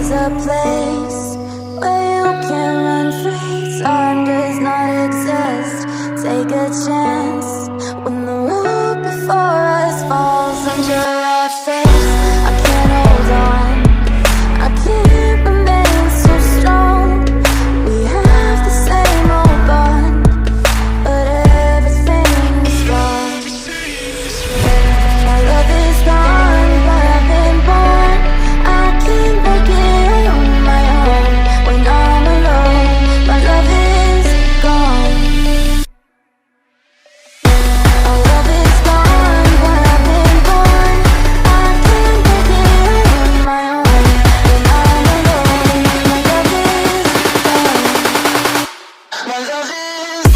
is a place where you can run free. Time does not exist. Take a chance when the road before us falls under our face. I can't hold on, I can't remain so strong. We have the same old bond, but everything is wrong. My love is gone, but I've been born. I can't make it on my own. When I'm alone, my love is gone. My love is gone, but I've been born. I can't make it on my own. When I'm alone, my love is gone. My love is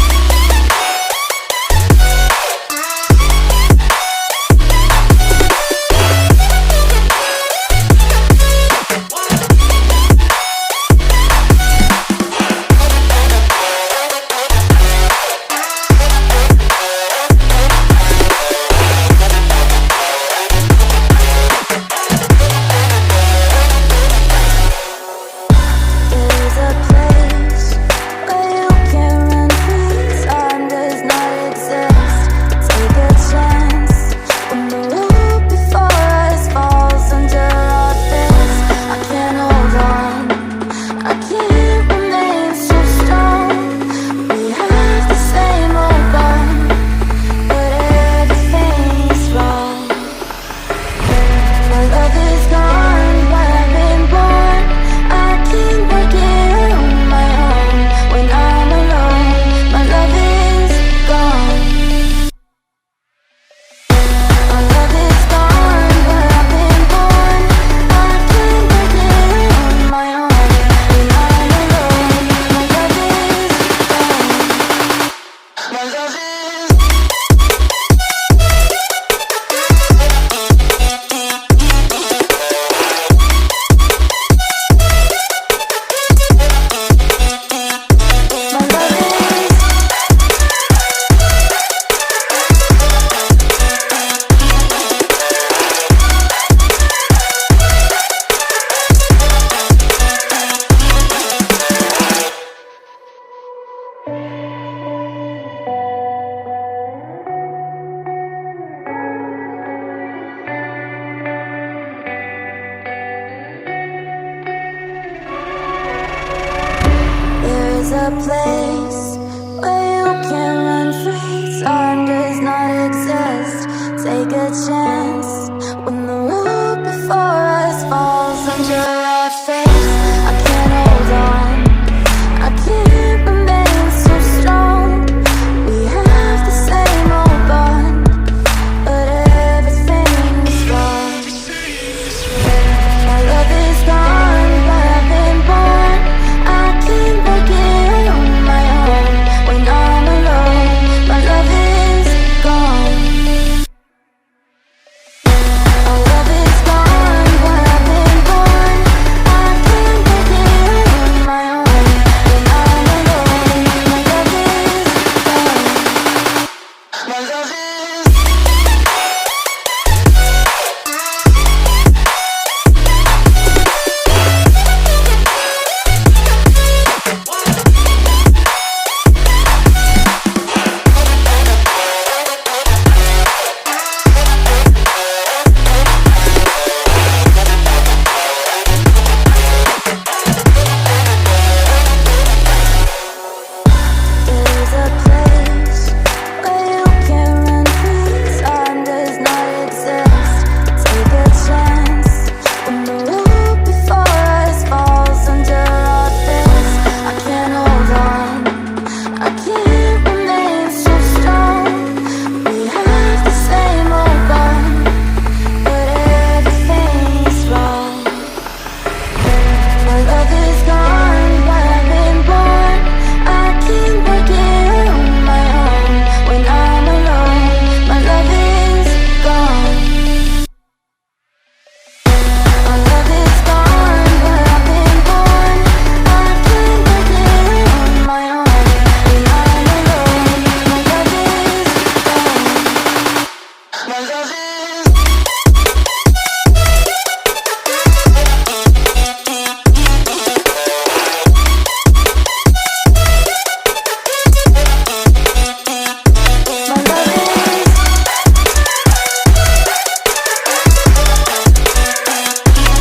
There's a place where you can run free. Time does not exist. Take a chance when the road before us falls under our face. I can't hold on, I can't remain so strong. We have the same old bond, but everything's wrong. My love is gone, but I've been born. I can't make it on my own. When I'm alone, my love is gone. My love is gone, but I've been born. I can't make it on my own. When I'm alone, my love is gone. My love is There is a place where you can run free. Time does not exist. Take a chance